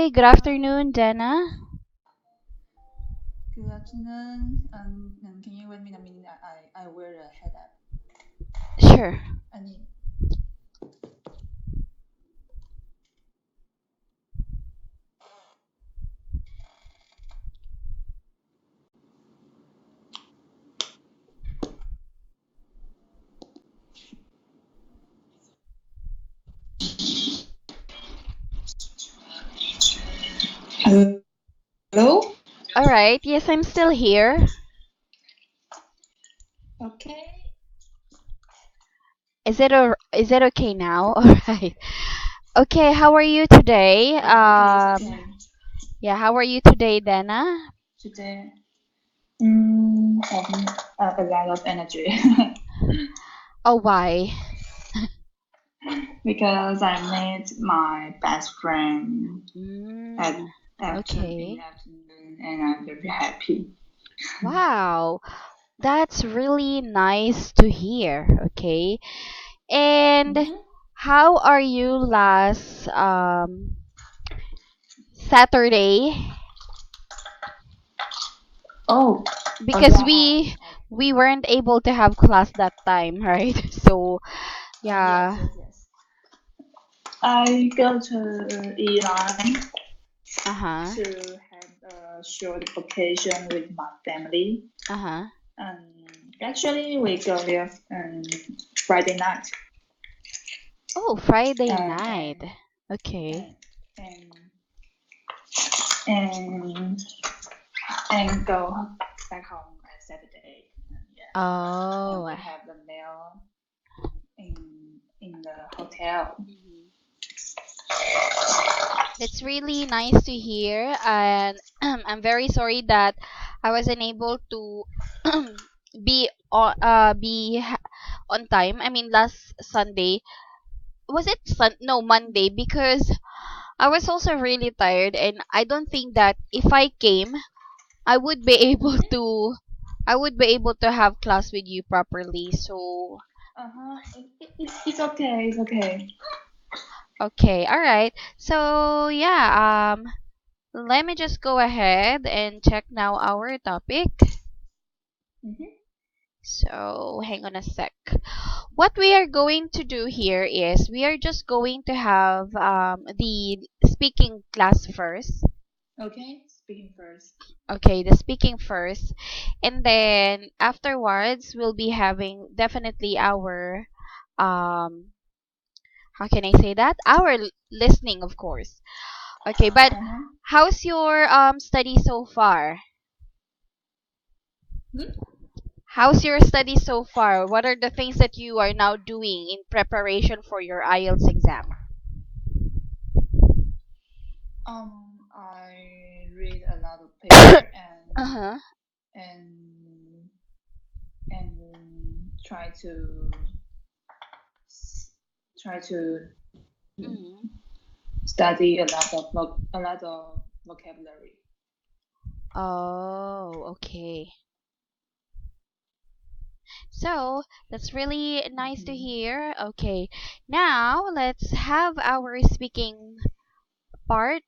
Hi, good afternoon, Dana. Good afternoon. Can you wait me a minute? I wear a headset. Sure. I need. Hello. All right. Yes, I'm still here. Okay. Is it okay now? All right. Okay, how are you today? Okay. It's okay. Yeah, how are you today, Dana? Today, having a lot of energy Oh, why? because I met my best friend at Mm, in okay. the afternoon, and I'm very happy. Wow, that's really nice to hear. Okay. And Mhm. how are you last Saturday? Oh, oh Because yeah. we weren't able to have class that time, right? So Yes, yeah. yes, yes. I go to Iran Uh-huh. to have a short vacation with my family. Uh-huh. Actually, we go there Friday night Oh, Friday uh, night. and Okay. and and and and go back home on Saturday. Yeah, and Oh. we have the meal in the hotel. Mhm. That's really nice to hear, and I'm very sorry that I wasn't able to on time. I mean, last Sunday, was it no, Monday, because I was also really tired, and I don't think that if I came, I would be able Mm-hmm. to I would be able to have class with you properly. So Uh-huh. It's okay. It's okay. okay, all right. So yeah, let me just go ahead and check now our topic. Mm-hmm. So hang on a sec. What we are going to do here is we are just going to have the speaking class first. Okay. Speaking first. Okay, the speaking first. And then afterwards, we'll be having definitely our, how can I say that? Our listening, of course. Okay, but Uh-huh. how's your study so far? Hmm? How's your study so far? What are the things that you are now doing in preparation for your IELTS exam? I read a lot of paper Uh-huh. and and try to Hmm. study a lot of vocabulary. Oh, okay. So that's really nice to Mhm. hear. Okay, now let's have our speaking part.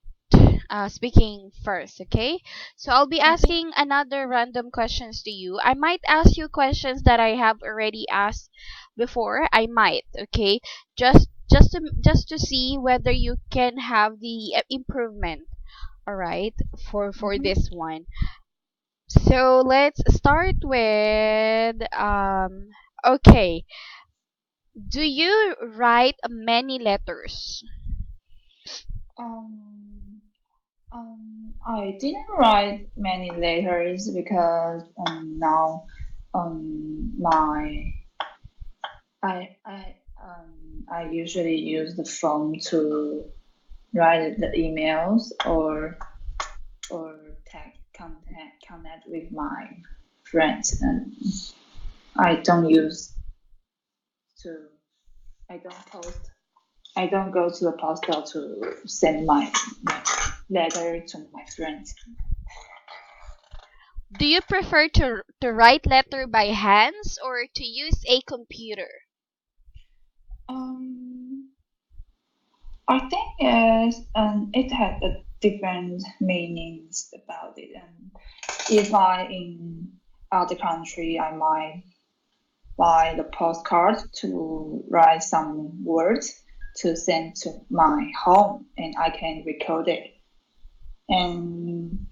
Speaking first, okay? So I'll be Okay. asking another random questions to you. I might ask you questions that I have already asked before. I might, okay? Just to see whether you can have the improvement. All right, for Mhm. this one. So let's start with okay. Do you write many letters? Um, I didn't write many letters because now my I usually use the phone to write the emails or connect with my friends, and I don't use to I don't post I don't go to the postal to send my letter to my friends. Do you prefer to write letter by hands or to use a computer? Um, I think yes, it had different meanings about it. And if I in other country, I might buy the postcard to write some words to send to my home, and I can record it. And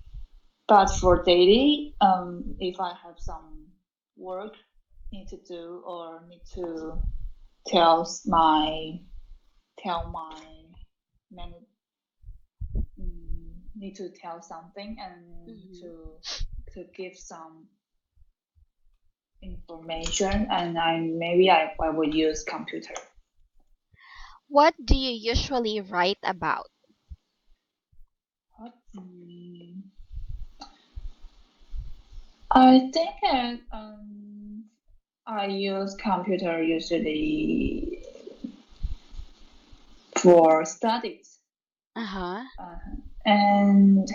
but for daily, if I have some work need to do or need to tell my man, need to tell something and to give some information, and I would use computer. What do you usually write about? What? I think that I use computer usually for studies Uh-huh. and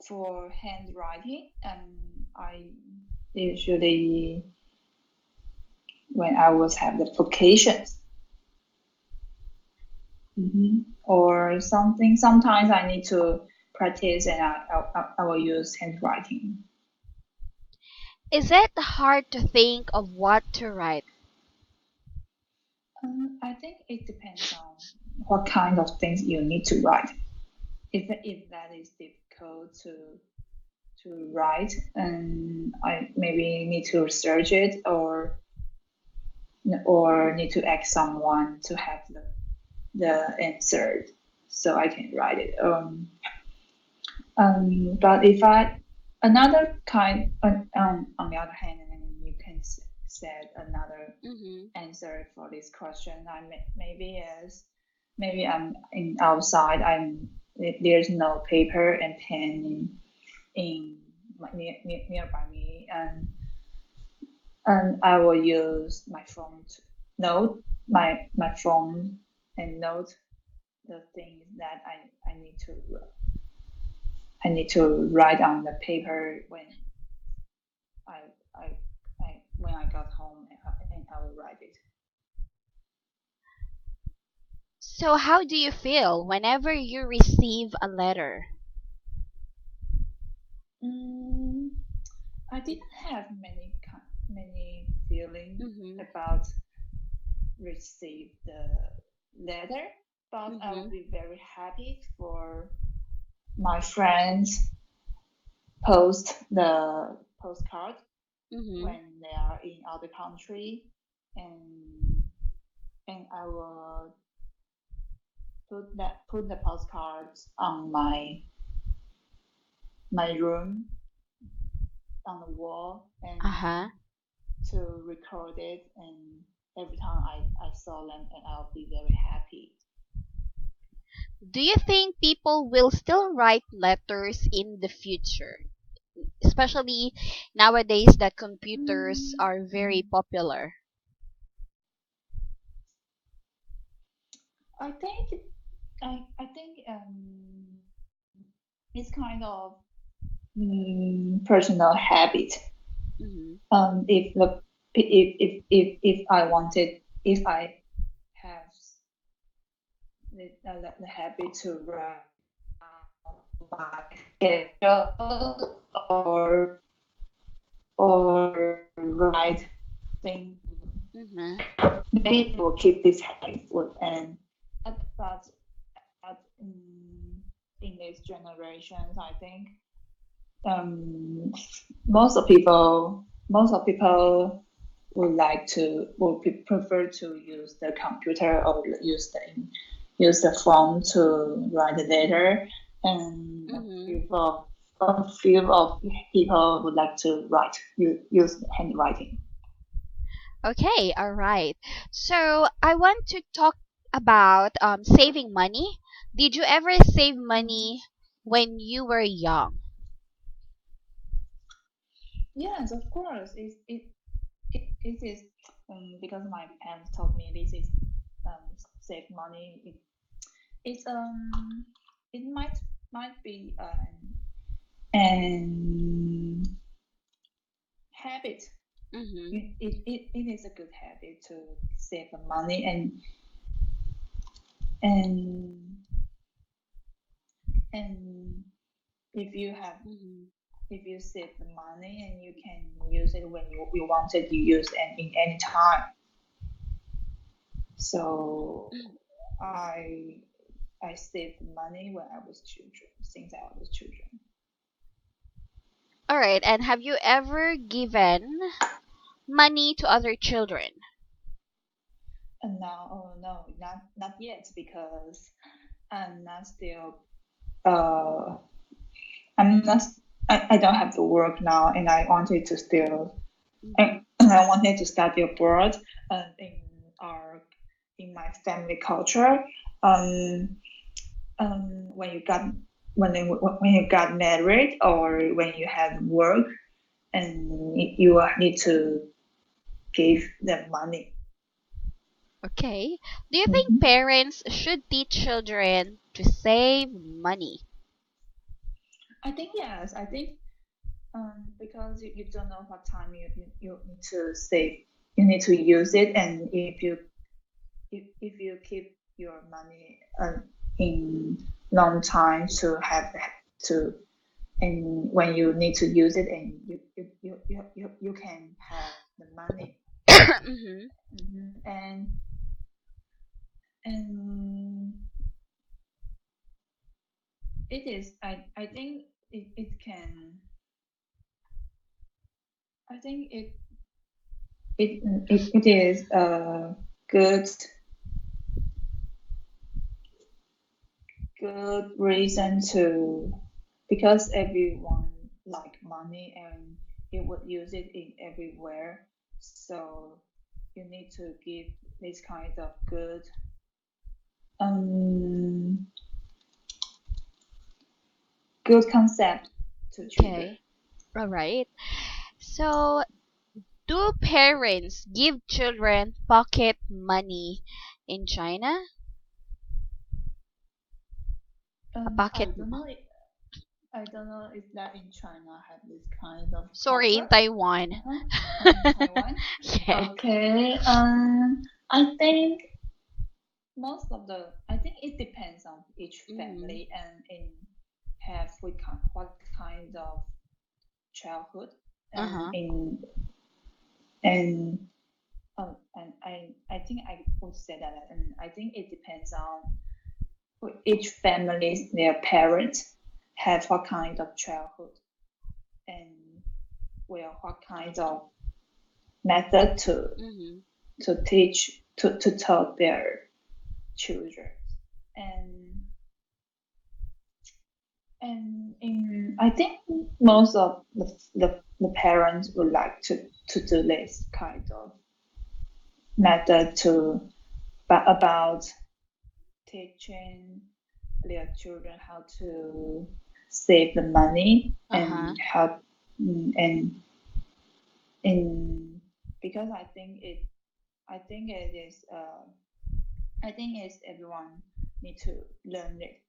for handwriting, and I usually when I was have the vacations. Or something. Sometimes I need to practice, and I will use handwriting. Is it hard to think of what to write? I think it depends on what kind of things you need to write. If that is difficult to write, and I maybe need to research it, or need to ask someone to have the answer so I can write it. But if I another kind on the other hand, and you can set another answer for this question. I maybe is maybe I'm in outside. There's no paper and pen in nearby me, and I will use my phone to note my phone and note the things that I need to write on the paper I, I, when I got home, and I will write it. So how do you feel whenever you receive a letter? Mm, I didn't have many feelings Mm-hmm. about receive the letter, but I will be very happy for my friends post the postcard when they are in other country, and I will put the postcards on my room on the wall, and Uh-huh. to record it, and every time I saw them, and I'll be very happy. Do you think people will still write letters in the future? Especially nowadays that computers Mm, are very popular. I think I think it's kind of personal habit. Mm-hmm. If the if I wanted, if I have the habit to write my schedule, or write things, Mm-hmm. maybe it will keep this habit. And but in these generations, I think um, most of people would prefer to use the computer, or use the phone to write the letter, and Mm-hmm. a few of people would like to use handwriting. Okay, all right. So I want to talk about saving money. Did you ever save Mhm. money when you were young? Yes, of course. It is because my parents told me this is save money. It's it might be an habit. Mm-hmm. It is a good habit to save the money, and And if you have Mm-hmm. if you save the money and you can use it when you wanted to use and in any time. So I I saved money when I was children, since I was children. All right. And have you ever given money to other children? And now, oh no, not yet because I'm not still uh I'm not I don't have to work now, and I wanted to still Mm-hmm. and I wanted to study abroad in our in my family culture. Um, when you got when you got married or when you have work and you need to give them money. Okay. Do you think Mhm. parents should teach children to save money? I think yes. I think because you don't know what time you need to save, you need to use it, and if you keep your money in long time to have to and when you need to use it and you can have the money. Mm-hmm. And it is I think it can I think it is a good reason to because everyone like money and you would use it in everywhere, so you need to give this kind of um good concept to children. Okay. All right. So, do parents give children pocket money in China? A I pocket, don't know. I don't know if that in China have this kind of sorry, in culture. Taiwan. Uh-huh. In Taiwan. Yeah. Okay. I think I think it depends on each Mm-hmm. family and in have what kind of childhood and Uh-huh. in and and I think I would say that and I think it depends on each family their parents have what kind of childhood and well what kind of method Mm-hmm. to teach to tell their children and and in I think most of the parents would like to do this kind of method to but about teaching their children how to save the money Uh-huh. and how and in because I think it is I think it's everyone need to learn it.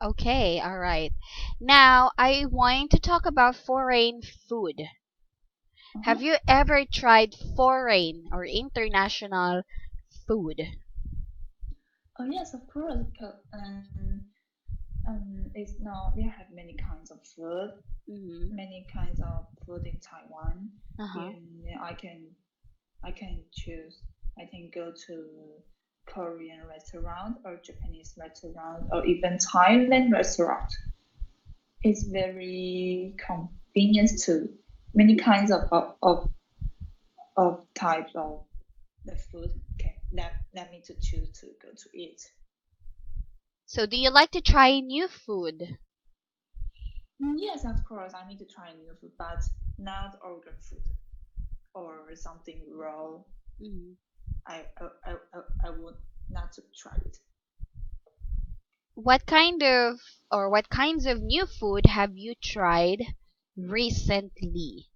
Okay, all right. Now, I want to talk about foreign food. Uh-huh. Have you ever tried foreign or international food? Oh yes, of course. It's now they have many kinds of food, Mm-hmm. many kinds of food in Taiwan. Uh-huh. In I can choose. I can go to Korean restaurant or Japanese restaurant or even Thailand restaurant. It's very convenient to many kinds of types of the food can let me to choose to go to eat. So, do you like to try new food? Yes, of course, I need to try new food, but not organ food or something raw. Mm-hmm. I would not to try it. What kind of or what kinds of new food have you tried recently?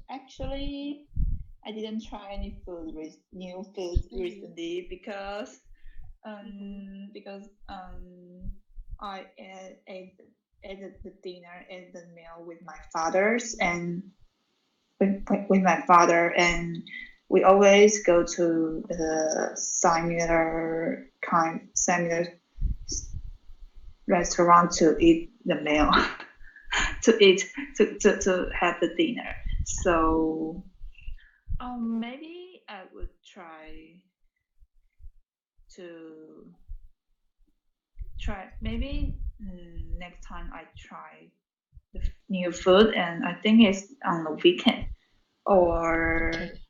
Actually, I didn't try any new food Mm-hmm. recently Mm-hmm. because I ate the dinner and the meal with my fathers and with my father and we always go to the similar kind similar restaurant to eat the meal, to eat to have the dinner. So maybe I would try to maybe next time I try the new food, and I think it's on the weekend or Okay.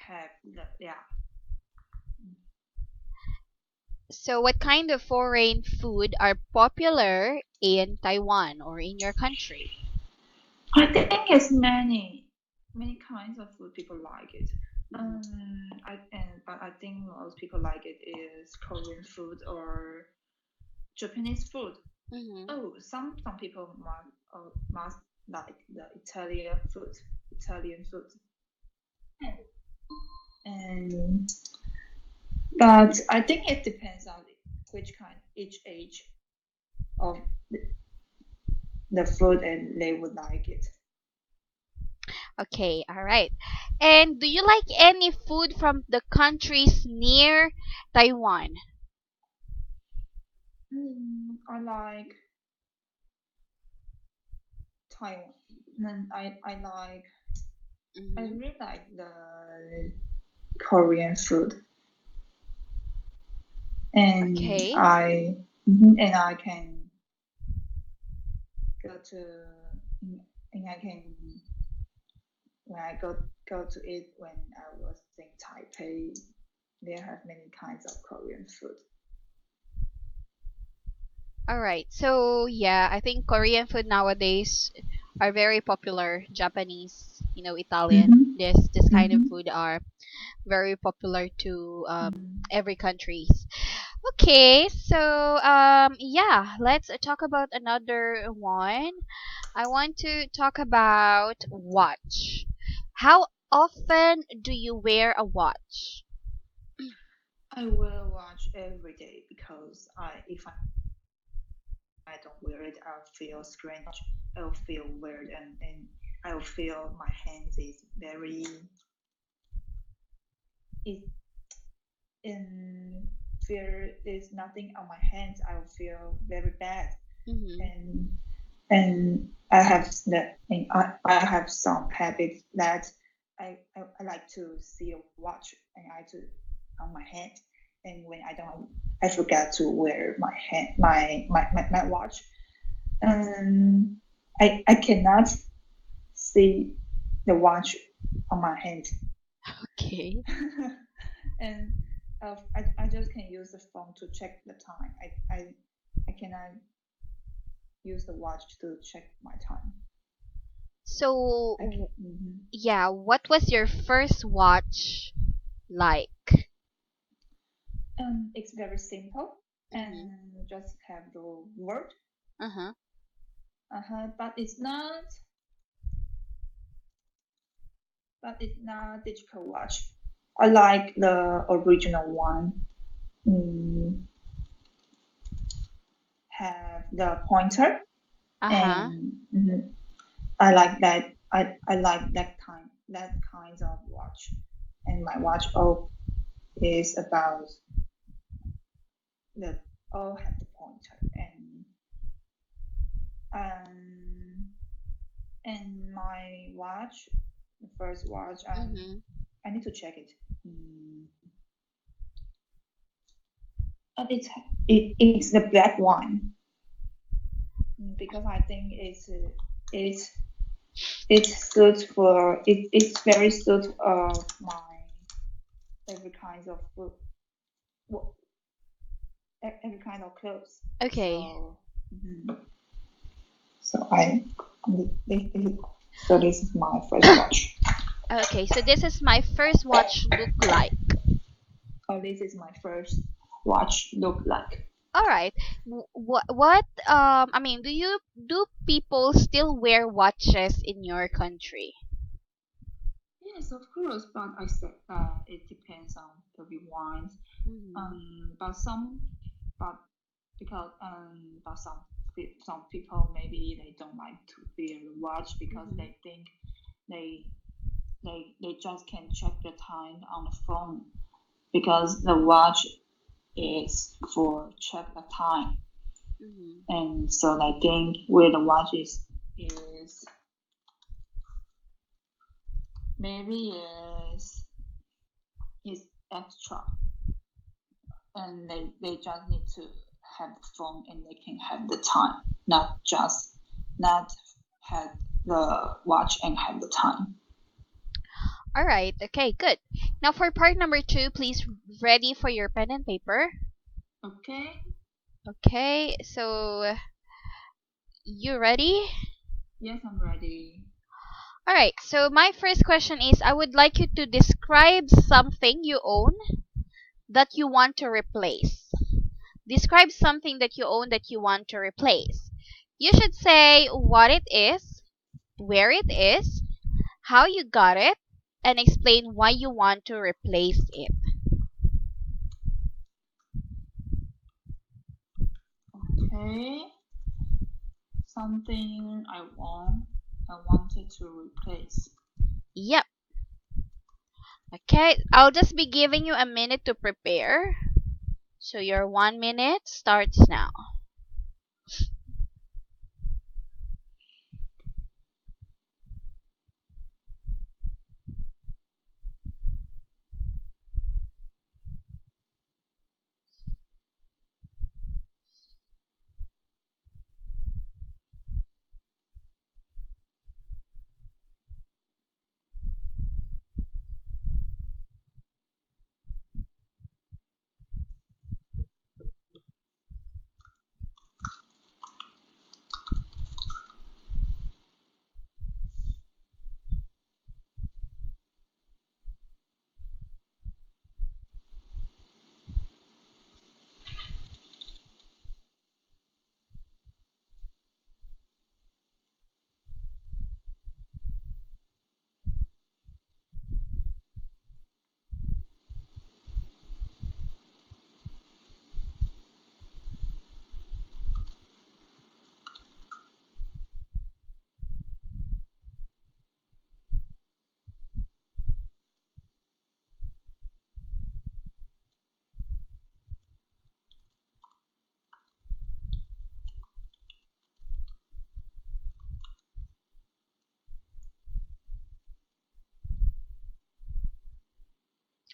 have the yeah. So, what kind of foreign food are popular in Taiwan or in your country? I think it's many kinds of food people like it. Mm-hmm. But I think most people like it is Korean food or Japanese food. Mm-hmm. Oh, some people must like the Italian food. And but I think it depends on which kind, each age of the food, and they would like it. Okay, all right. And do you like any food from the countries near Taiwan? I like Taiwan. And I Mm-hmm. really like the Korean food, and Okay. I can go to and I can when I go to it when I was in Taipei, they have many kinds of Korean food. All right. So, yeah, I think Korean food nowadays are very popular. Japanese, Italian. Mm-hmm. This kind of Mm-hmm. food are very popular to Mm-hmm. every countries. Okay, so yeah, let's talk about another one. I want to talk about watch. How often do you wear a watch? I will watch every day because if I don't wear it, I'll feel strange. I'll feel weird, and I'll feel my hands is very it in fear there's nothing on my hands. I'll feel very bad, Mm-hmm. and and I have some habits that I like to see a watch and I to on my hand, and when I don't, I forget to wear my hand my watch. Um, I cannot see the watch on my hand, Okay. and I just can use the phone to check the time. I cannot use the watch to check my time. So, Mhm. yeah, what was your first watch like? It's very simple Mm-hmm. and just have the word. Uh-huh. But it's not digital watch. I like the original one. Mm, have the pointer, Uh-huh. and I like that. I like that kind of watch. And my watch all is about the all have the pointer, um and my watch, the first watch, Mm-hmm. I need to check it. Mm, but it's the black one. Because I think it's it suits for it's very suit of my every kind of food, every kind of clothes. Okay. So so I so this is my first watch. Okay, so this is my first watch look like. Oh, this is my first watch look like. All right. I mean, do people still wear watches in your country? Yes, of course, but I said it depends on everyone. Mm-hmm. But but because but some people maybe they don't like to wear the watch because Mm-hmm. they think they they just can check the time on the phone because the watch is for check the time. Mm-hmm. And so I think with the watch is maybe is extra, and they just need to have the phone and they can have the time, not have the watch and have the time. All right. Okay, good. Now for part number 2, please ready for your pen and paper. Okay. Okay, so you ready? Yes, I'm ready. All right. So my first question is I would like you to describe something you own that you want to replace. Describe something that you own that you want to replace. You should say what it is, where it is, how you got it, and explain why you want to replace it. Okay. Something I wanted to replace. Yep. Okay, I'll just be giving you a minute to prepare. So your 1 minute starts now.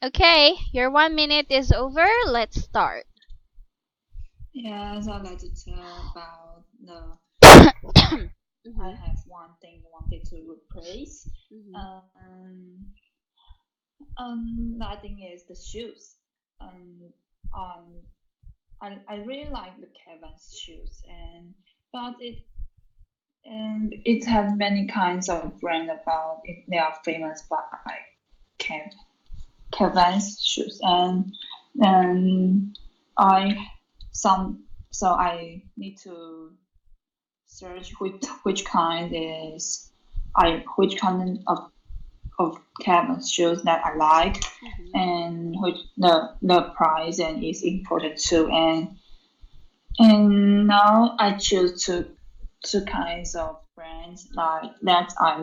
Okay, your 1 minute is over. Let's start. Yes, I'd like to tell about the I Mhm, have one thing I wanted to replace. mhm, Um, I think is the shoes. Um, um, I really like the Kevin's shoes, but it has many kinds of brand about it. They are famous by Kev, Kevin's shoes, and I some so I need to search which kind is which kind of Kevin's shoes that I like, mhm. and which the price and is important too. And now I choose two kinds of brands like that I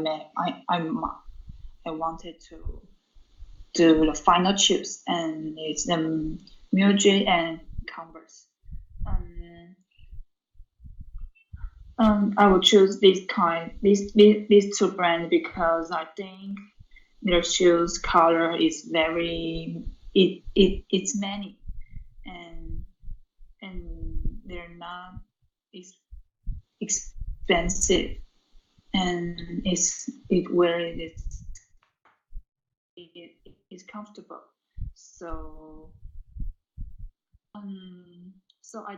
wanted to do the final choose, and it's Muji and Converse. Um, I will choose these two brands because I think their shoes color is very it's many, and they're not ex- expensive, and it where it is comfortable. So um so I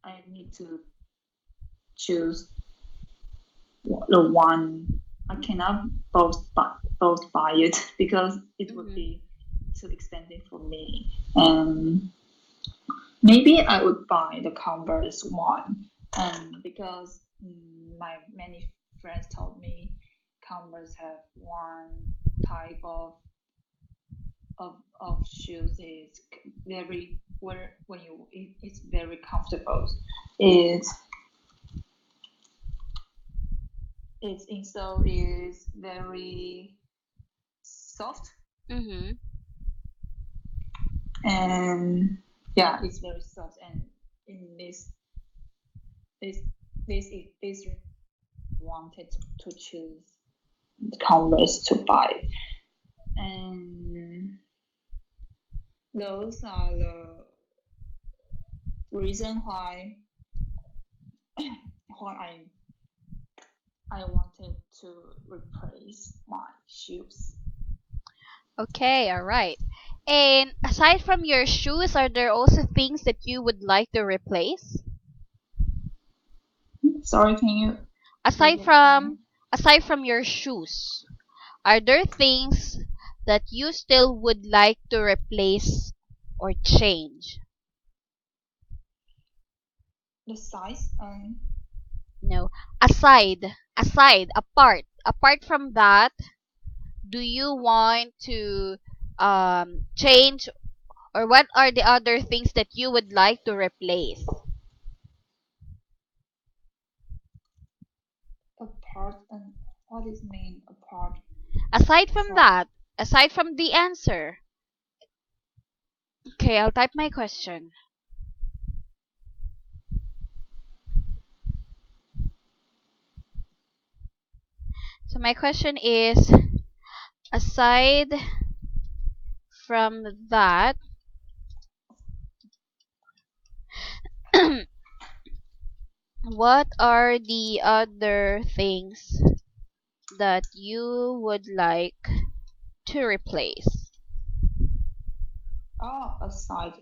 I need to choose the one. I cannot both buy it because it would Mhm. be too expensive for me. And maybe I would buy the Converse one, because my many friends told me Converse have one type of shoes is very where when it's very comfortable. It's its insole is very soft, Mhm. and yeah, it's very soft, and in this this wanted to choose Converse to buy, and those are the reason why I wanted to replace my shoes. Okay, all right. And aside from your shoes, are there also things that you would like to replace? Sorry, can you Aside repeat again? from aside from your shoes, are there things that you still would like to replace or change? The size and No. Apart from that, do you want to change, or what are the other things that you would like to replace? apart and what is mean apart Aside from from? that, aside from the answer. Okay, I'll type my question. So my question is, aside from that, what are the other things that you would like to replace? Oh, aside.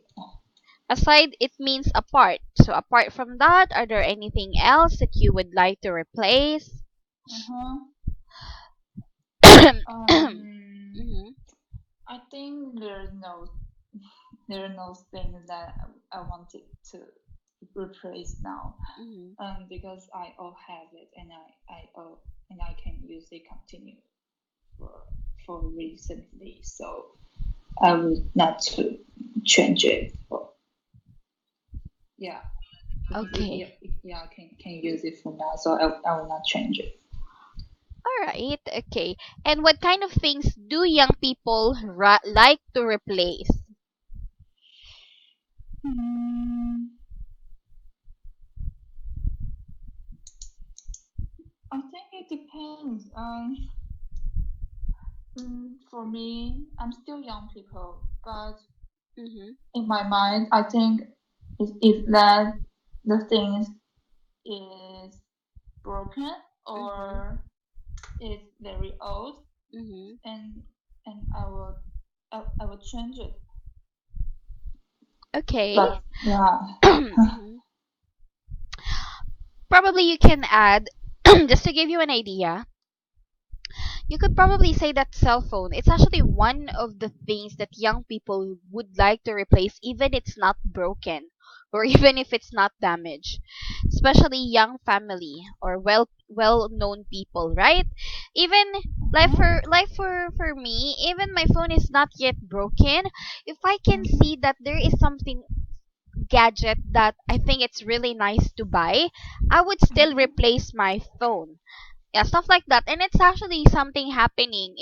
Aside, it means apart. So apart from that, are there anything else that you would like to replace? Uh-huh. Mhm, I think there are no things that I wanted to replace now. mhm. Because I all have it, and I can use it continue for recently. So I would not to change it. For, yeah, because Okay. yeah, I can use it for now. So I will not change it. All right. Okay. And what kind of things do young people like to replace? Hmm, I think it depends. For me, I'm still young people, but Mhm. in my mind, I think if that the things is broken Mhm. or is very old, Mhm. and I will change it. Okay. But yeah, Mhm. Probably you can add, just to give you an idea, you could probably say that cell phone. It's actually one of the things that young people would like to replace, even it's not broken, or even if it's not damaged. Especially young family or well known people, right? Even uh-huh, for me, even my phone is not yet broken. If I can mm-hmm, see that there is something gadget that I think it's really nice to buy, I would still mm-hmm, replace my phone. Yeah, stuff like that. And it's actually something happening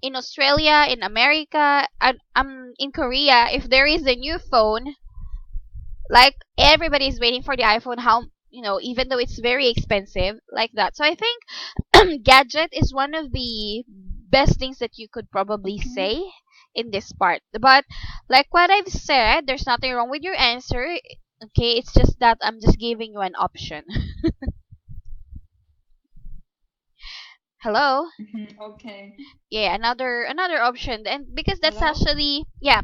in Australia, in America, and in Korea. If there is a new phone, like everybody's waiting for the iPhone, how, even though it's very expensive, like that. So I think gadget is one of the best things that you could probably mm-hmm. say in this part. But like what I've said, there's nothing wrong with your answer. Okay, it's just that I'm just giving you an option. Hello? Okay. Yeah, another option. And because that's Hello. actually, yeah,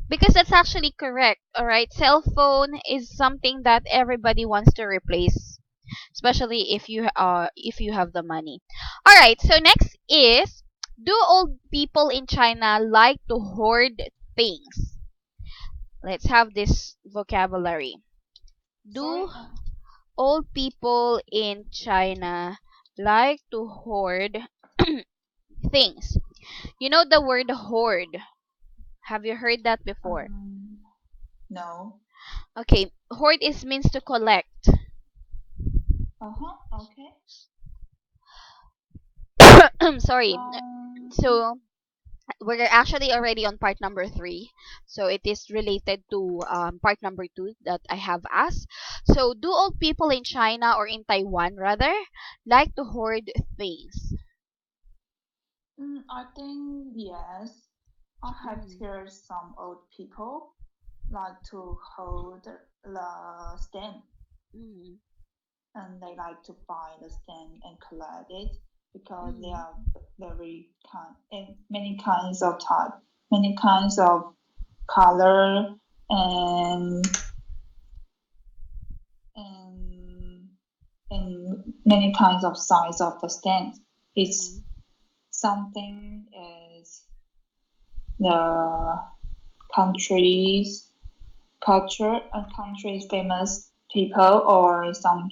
because that's actually correct. All right, cell phone is something that everybody wants to replace, especially if you have the money. All right, so next is, do old people in China like to hoard things? Let's have this vocabulary. Sorry. Do old people in China like to hoard things? You know the word hoard. Have you heard that before? Um. No. Okay, hoard is means to collect. Uh-huh. Okay. Sorry. Um. So We're actually already on part number three, so it is related to part number two that I have asked. So, do old people in China or in Taiwan rather like to hoard things? I think yes. I have Mm-hmm. heard some old people like to hold the stamp, Mm-hmm. and they like to buy the stamp and collect it because they Mm-hmm. are very kind and many kinds of type, many kinds of color and and and many kinds of size of the stamps. It's Mm-hmm. something is the country's culture and country's famous people or some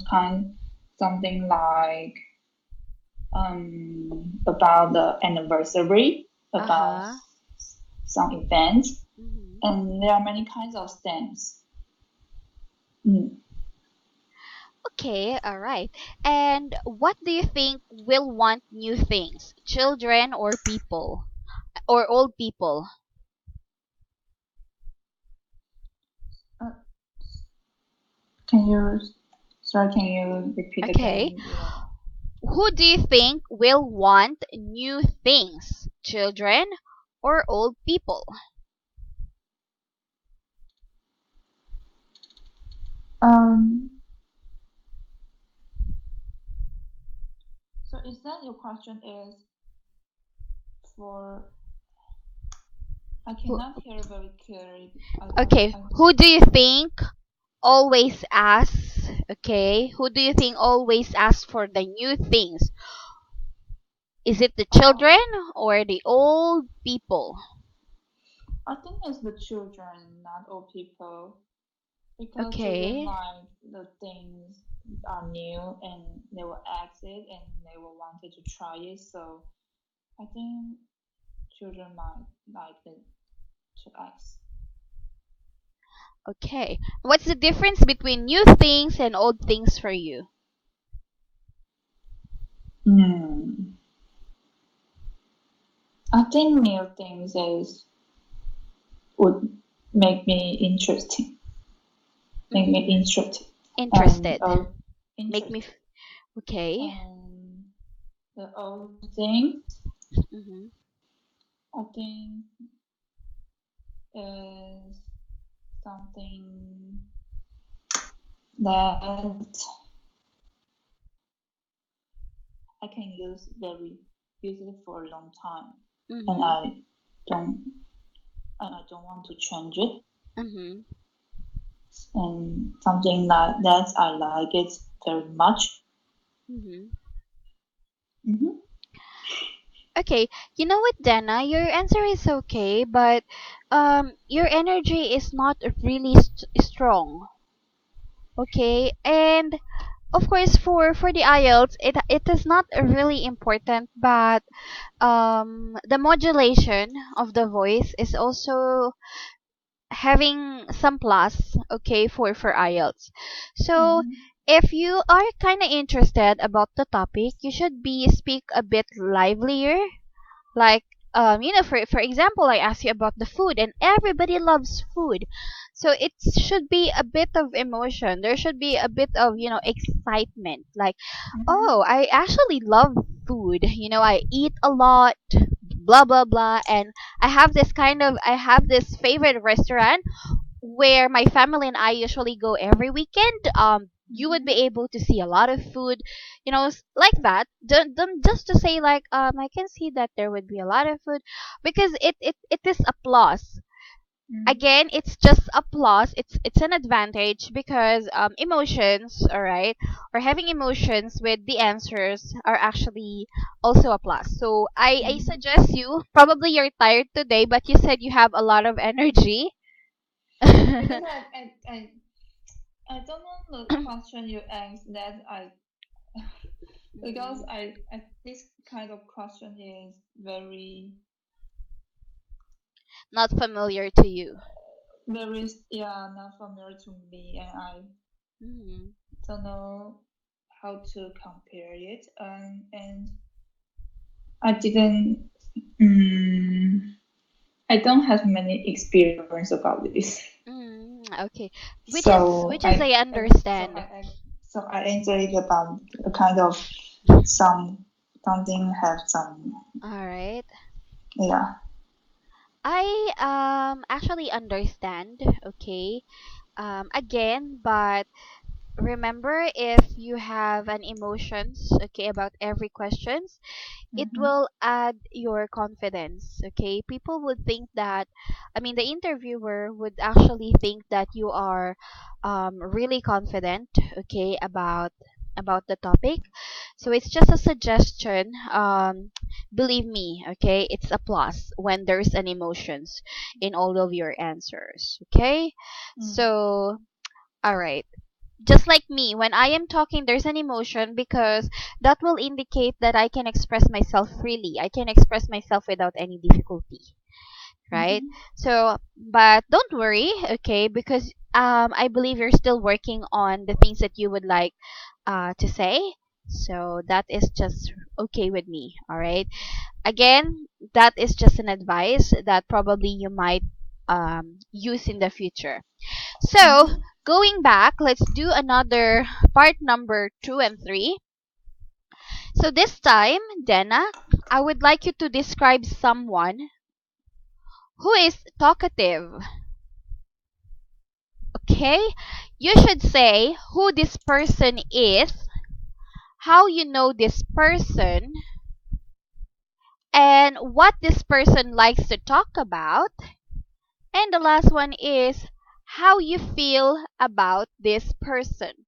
kind something like about the anniversary about Uh-huh. some events, Mm-hmm. and there are many kinds of stamps. Mm. Okay, all right. And what do you think will want new things? Children or people? Or old people? Uh, can you sorry? Can you repeat Okay. again? Your Who do you think will want new things? Children or old people? um. So is that your question is for? I Who, cannot hear very clearly. okay, I who do you think always asks? Okay, who do you think always asks for the new things? Is it the oh children or the old people? I think it's the children, not old people, because children Okay, like the things are new and they will ask it and they will wanted to try it. So I think children might like it to ask. okay. What's the difference between new things and old things for you? Hmm. I think new things is would make me interesting, make me Mm-hmm. interested, and Interested. Make me. interested. Okay. And the old thing, Mm-hmm. I think, is something that I can use it for a long time, and Mm-hmm. don't I don't want to change it, Mm-hmm. and something like that I like it very much. Mm-hmm. Hmm. Okay, you know what, Dana? Your answer is okay, but your energy is not really strong. Okay, and of course, for the IELTS, it is not really important, but the modulation of the voice is also having some plus, okay, for IELTS. So Hmm. if you are kind of interested about the topic, you should be speak a bit livelier, like for example, I asked you about the food and everybody loves food, so it should be a bit of emotion. There should be a bit of excitement, like, Hmm. oh, I actually love food, I eat a lot, blah blah blah, and I have this favorite restaurant where my family and I usually go every weekend. You would Hmm. be able to see a lot of food, like that. Don't just to say like, I can see that there would be a lot of food, because it is a plus. Hmm. Again, it's just a plus. It's an advantage because emotions, all right, or having emotions with the answers are actually also a plus. So I Hmm. suggest you, probably you're tired today, but you said you have a lot of energy. Because I don't know the question you asked that I because Mhm. I this kind of question is very Not familiar to you. very yeah not familiar to me, and I Mhm. don't know how to compare it, and I didn't. Mm, I don't have many experience about this. Okay. So Which is I I so understand. I enjoyed about a kind of some something have some, All right. yeah. I actually understand, okay? Again, but remember, if you have an emotions, okay, about every questions, it Mm-hmm. will add your confidence, okay? People would think that, I mean, the interviewer would actually think that you are really confident, okay, about the topic. So it's just a suggestion. Believe me, okay, it's a plus when there's an emotions in all of your answers, okay? Mm. So all right, just like me, when I am talking, there's an emotion because that will indicate that I can express myself freely. I can express myself without any difficulty, right? Mm-hmm. So, but don't worry, okay, because I believe you're still working on the things that you would like to say. So that is just okay with me, all right? Again, that is just an advice that probably you might use in the future. So, Mm-hmm. going back, let's do another part number 2 and 3. So, this time, Dena, I would like you to describe someone who is talkative. Okay? You should say who this person is, how you know this person, and what this person likes to talk about. And the last one is how you feel about this person.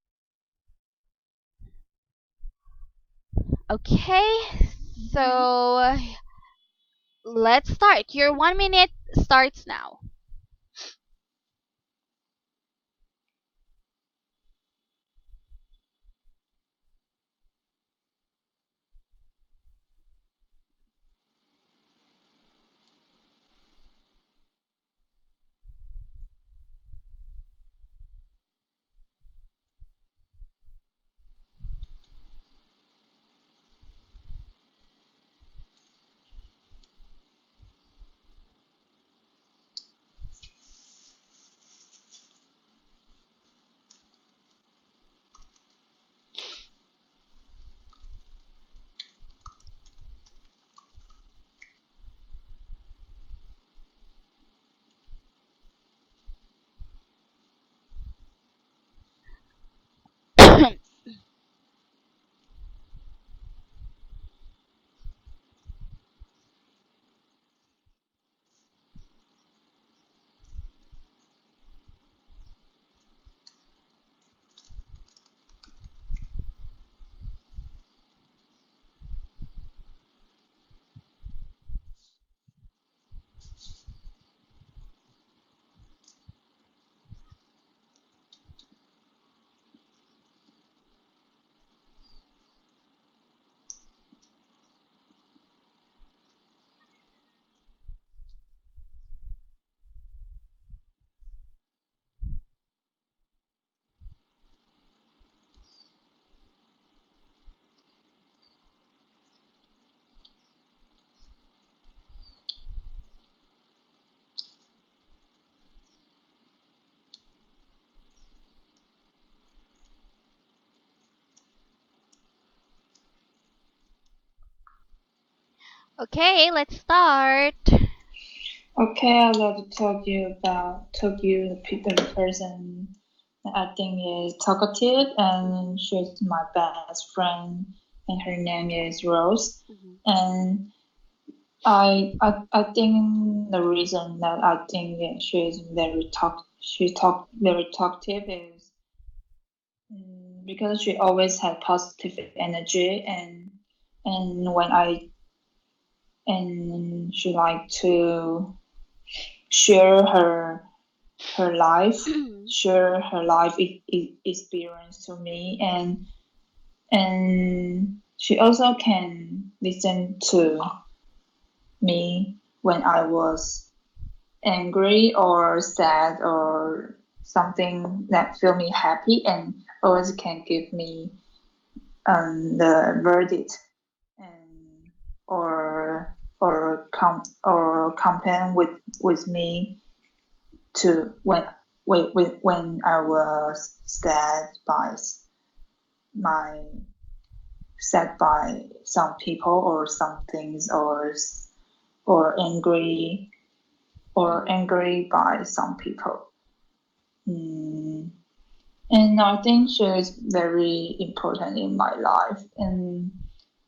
Okay? Mm-hmm. So, let's start. Your 1 minute starts now. Okay, let's start. Okay, I'd like to talk you the person that I think is talkative, and she's my best friend, and her name is Rose. Mhm. And I think the reason that I think that she talk very talkative is, because she always had positive energy, and when I and she like to share share her life experience to me, and she also can listen to me when I was angry or sad or something that feel me happy, and always can give me the verdict, and or campaign with me to when I was my sad by some people or some things or angry by some people. And I think she is very important in my life, and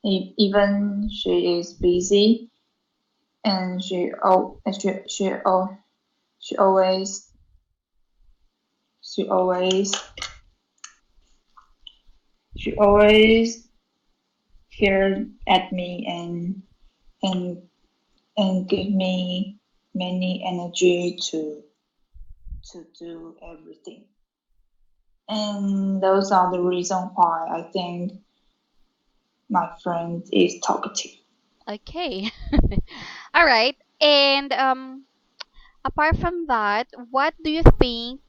even she is busy, and she always she always here at me and give me many energy to do everything. And those are the reason why I think my friend is talkative. Okay. All right. And apart from that, what do you think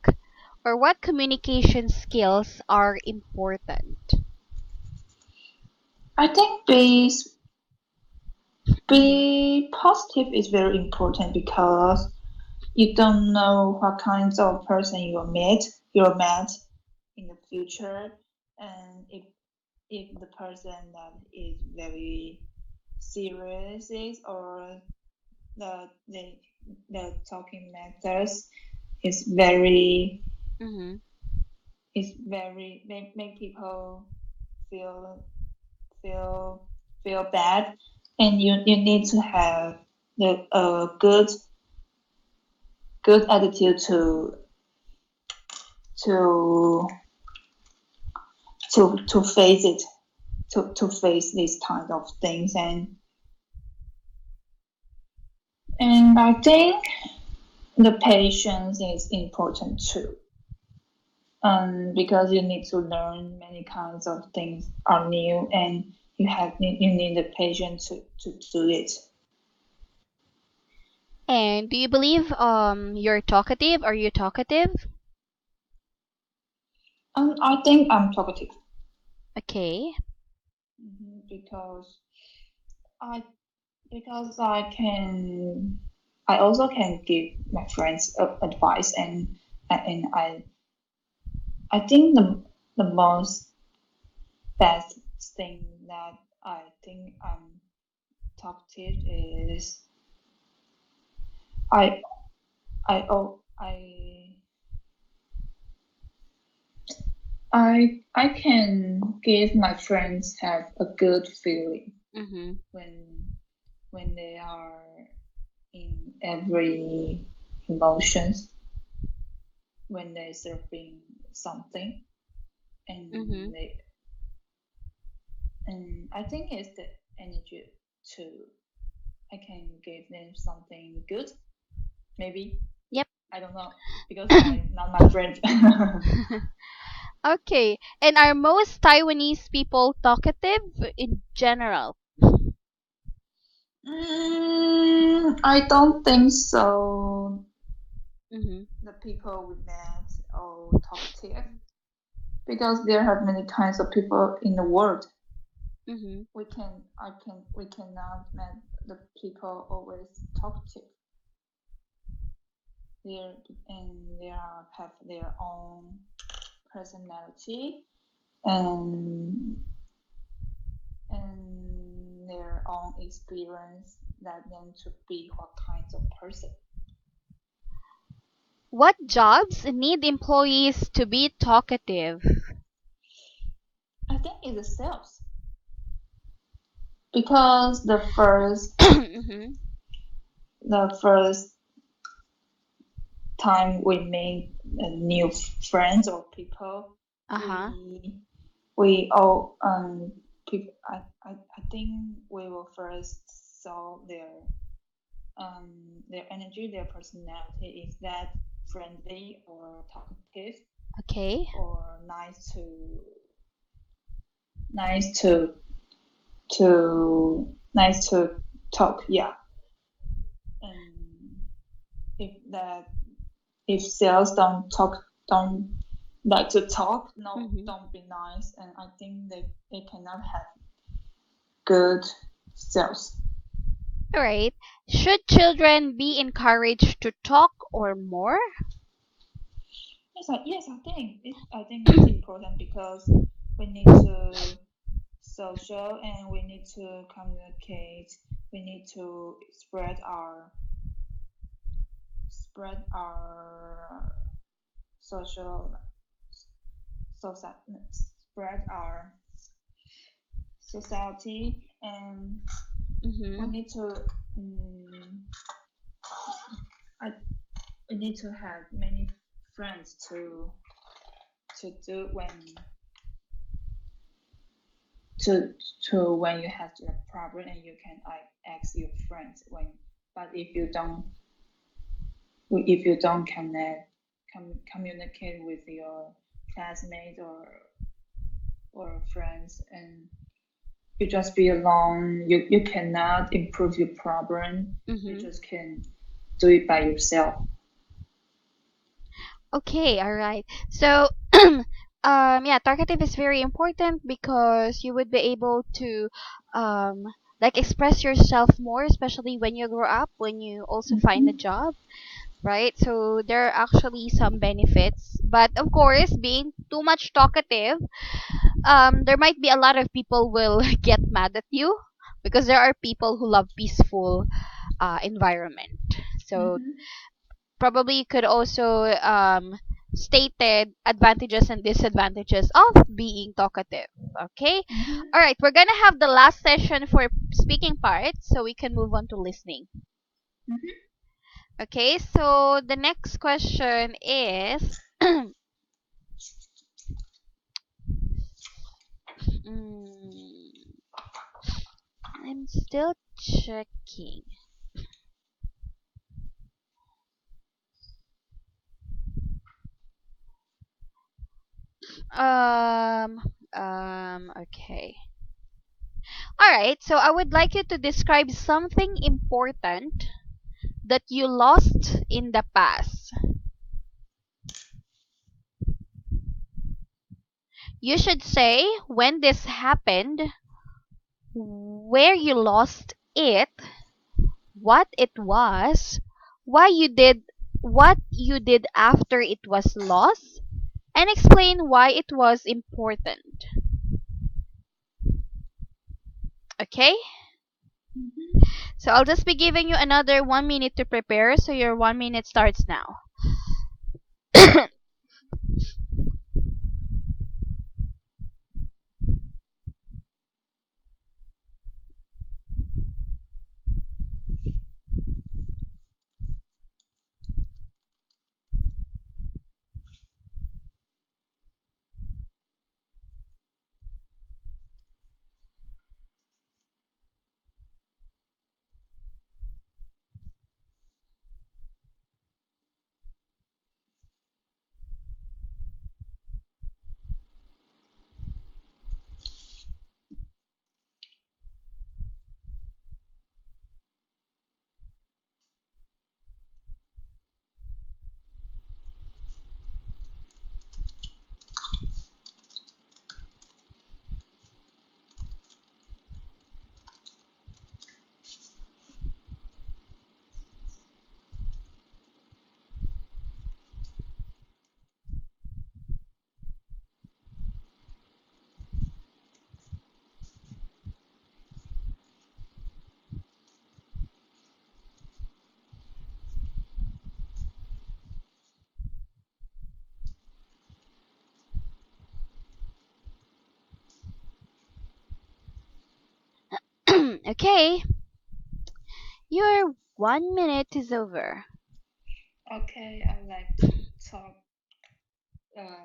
or what communication skills are important? I think be positive is very important because you don't know what kinds of person you'll met in the future, and if the person that is very serious is or the the talking methods is very Mm-hmm. make people feel feel feel bad, and you need to have the good attitude to to face it to face these kind of things, and I think the patience is important too, because you need to learn many kinds of things are new, and you need the patience to do it. And do you believe you're talkative? Are you talkative? I think I'm talkative. Okay. Because I because I also can give my friends advice, and I think the most best thing that I think I'm talkative is I I oh I can give my friends have a good feeling Mm-hmm. when they are in every emotions, when they're serving something, Mm-hmm. and they and I think it's the energy to I can give them something good, maybe. Yep. I don't know because I'm not my friend. Okay. And are most Taiwanese people talkative in general? I don't think so. Mm-hmm. The people we met are talkative because there are many kinds of people in the world. Mm-hmm. We cannot met the people always talkative. They and they have their own personality and their own experience that them to be what kinds of person. What jobs need employees to be talkative? I think it's the sales because Mm-hmm. the first time we meet new friends or people, Uh-huh. we all people I think we will first saw their energy, their personality is that friendly or talkative Okay. or nice to talk, yeah. And if that if sales don't like to talk, no, Mm-hmm. don't be nice, and I think they cannot have good sales. All right. Should children be encouraged to talk or more? Yes, I think it's important because we need to social and we need to communicate. We need to spread our social social spread our society, and we Mm-hmm. need to um, I, we need to have many friends to do to when you have a problem, and you can ask your friends when. But if you don't communicate with your classmates or friends, and you just be alone, you cannot improve your problem. You Mm-hmm. just can do it by yourself. Okay, all right. So, yeah, talkative is very important because you would be able to, um, like express yourself more, especially when you grow up, when you also find a Mhm. job, right? So there are actually some benefits, but of course, being too much talkative, there might be a lot of people will get mad at you because there are people who love peaceful environment. So Mhm. probably you could also stated advantages and disadvantages of being talkative. Okay, Mhm. all right, we're gonna have the last session for speaking part so we can move on to listening. Mhm. Okay, so the next question is mm, I'm still checking. um okay. All right, so I would like you to describe something important that you lost in the past. You should say when this happened, where you lost it, what it was, why you did what you did after it was lost, and explain why it was important. Okay? Mhm. So I'll just be giving you another 1 minute to prepare, so your 1 minute starts now. Okay, your 1 minute is over. Okay, I'd like to talk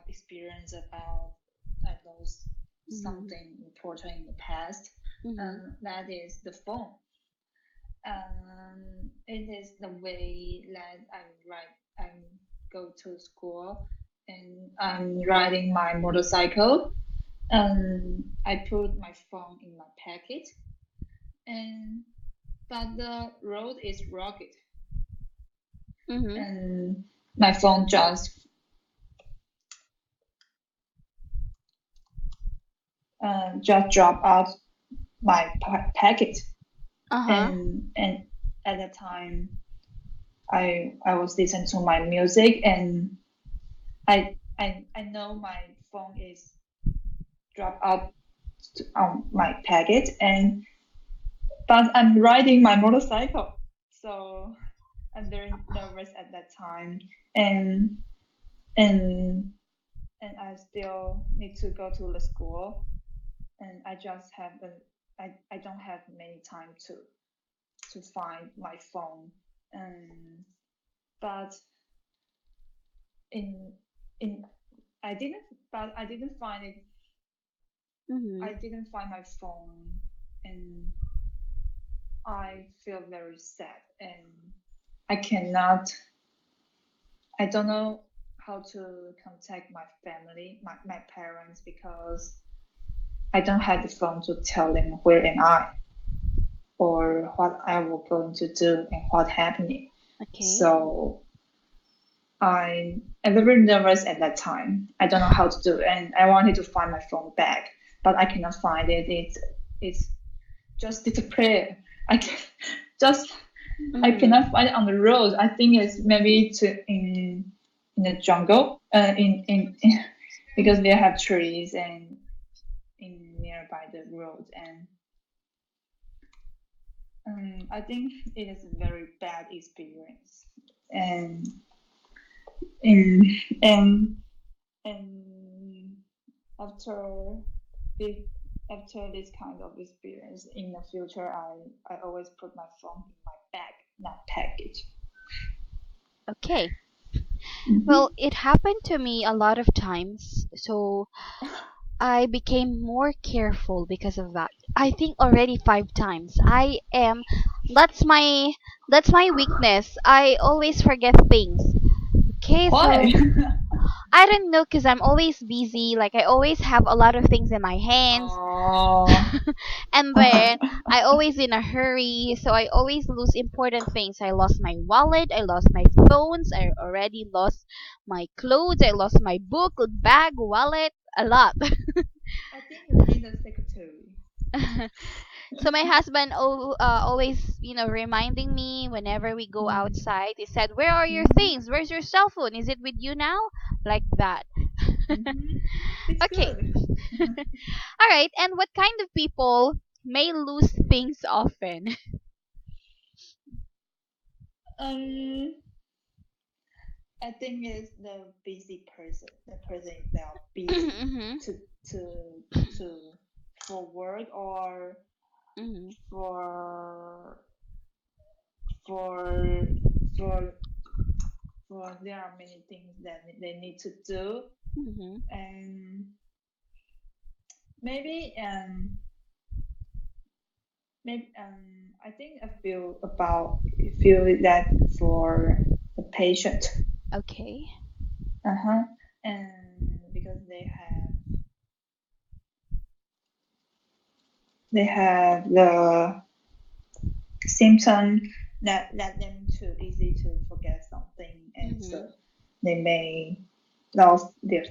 experience about I lost Mm-hmm. something important in the past. Mm-hmm. That is the phone. It is the way that I go to school, and I'm riding my motorcycle. I put my phone in my pocket, and but the road is rugged, Mm-hmm. and my phone just dropped out my packet. Uh-huh. And at that time I was listening to my music, and I know my phone is dropped out on my packet, and but I'm riding my motorcycle, so I'm very nervous at that time, and and and I still need to go to the school, and I just have I don't have many time to find my phone, and but in in I didn't but Mm-hmm. I didn't find my phone, and I feel very sad, and I cannot I don't know how to contact my family, my parents, because I don't have the phone to tell them where am I, or what I will going to do and what happening. Okay. So I'm very nervous at that time. I don't know how to do it, and I wanted to find my phone back, but I cannot find it. It's just disappeared. I can just I Mm-hmm. cannot find it on the road. I think it's maybe to in the jungle, because they have trees and in nearby the road, and I think it is a very bad experience, and in and and after this after this kind of experience in the future, I always put my phone in my bag, not package. Okay. Well, Mm-hmm. it happened to me a lot of times, so I became more careful because of that. I think already 5 times. That's my that's my weakness. I always forget things. Okay, Why? so I don't know because I'm always busy. Like I always have a lot of things in my hands. Oh. And then I always in a hurry, so I always lose important things. I lost my wallet, I lost my phones, I already lost my clothes, I lost my book, bag, wallet, a lot. I think you need a secretary. So my husband always, reminding me whenever we go Mm. outside. He said, "Where are your Mm-hmm. things? Where's your cell phone? Is it with you now?" Like that. Mm-hmm. It's Okay. good. All right. And what kind of people may lose things often? um, I think it's the busy person, the person that are busy Mhm. to to to for work, or Mhm. for for for there are many things that they need to do, Mhm. and maybe I think I feel that for the patient, Okay. uh-huh, and because they have the symptom that let them too easy to forget something, and Mhm. so they may lose their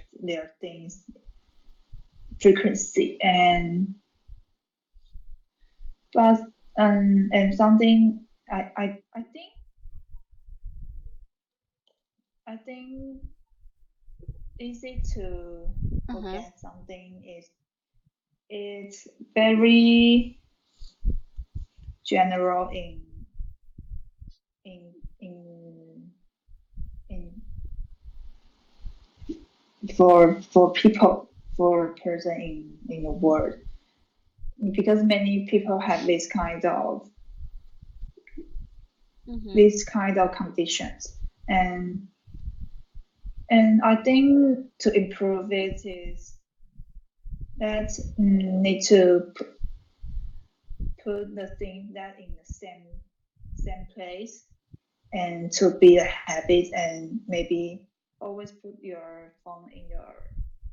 things frequency, but and something I think easy to Uh-huh. forget something is it's very general in in in for people, for person in the world, because many people have Mhm. these kind of conditions, and and I think to improve it is that need to put the thing that in the same place, and to be a habit, and maybe always put your phone in your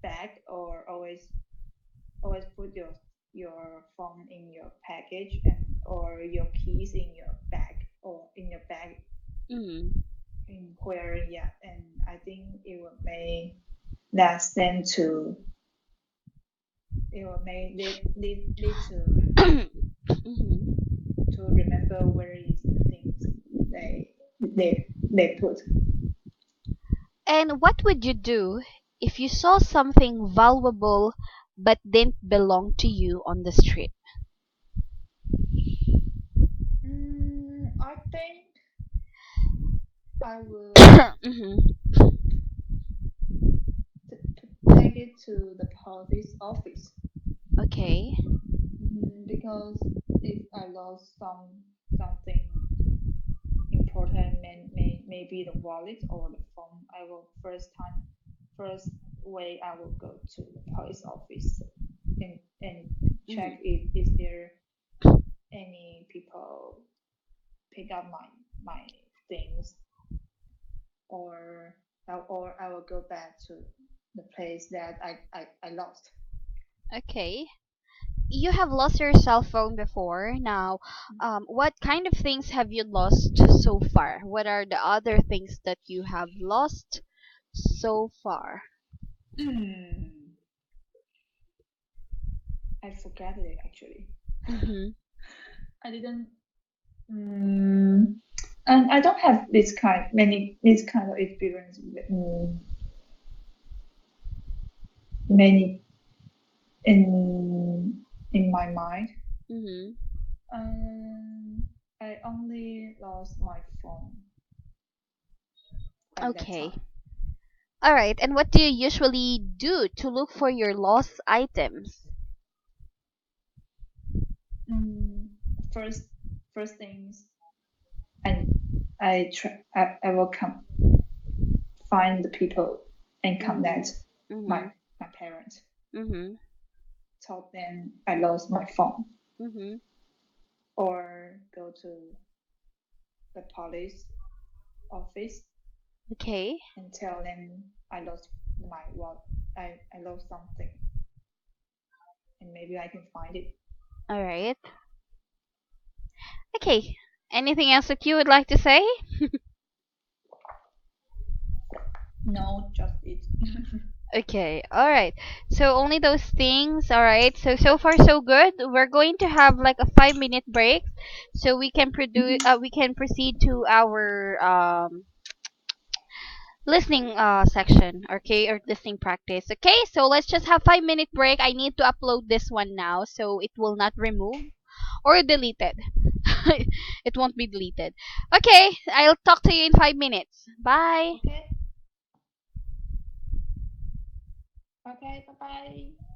bag, or always put your phone in your package, and or your keys in your bag, or in your bag, Mhm. in where, yeah, and I think last them to it will may lead to Mhm. to remember where is the things they put. And what would you do if you saw something valuable but didn't belong to you on the street? I think I will Mhm. take it to the police office. Okay. Because if I lost something important, maybe the wallet or the phone, I will first way I will go to the police office and check Mhm. if is there any people pick up my things, or or I will go back to the place that I lost. Okay. You have lost your cell phone before. Now, what kind of things have you lost so far? What are the other things that you have lost so far? Hmm, I forgot it actually. Mm-hmm. I didn't. Mm, and I don't have this kind of experience. Many in my mind. Mm-hmm. I only lost my phone at that Okay. time. All right. And what do you usually do to look for your lost items? Mm, first first things, and I will come find the people and Mm-hmm. connect my Mm-hmm. my parents. Mm-hmm. Told them I lost my phone, Mm-hmm. or go to the police office Okay. and tell them I lost my wallet. I lost something, and maybe I can find it. All right. Okay. Anything else that you would like to say? No, just it. Okay, all right. So only those things, all right. So so far so good. We're going to have like a 5 minute break, so we can produce. We can proceed to our listening section, okay, or listening practice. Okay, so let's just have 5 minute break. I need to upload this one now, so it will not remove or deleted. It won't be deleted. Okay, I'll talk to you in 5 minutes. Bye. Okay, okay, bye bye.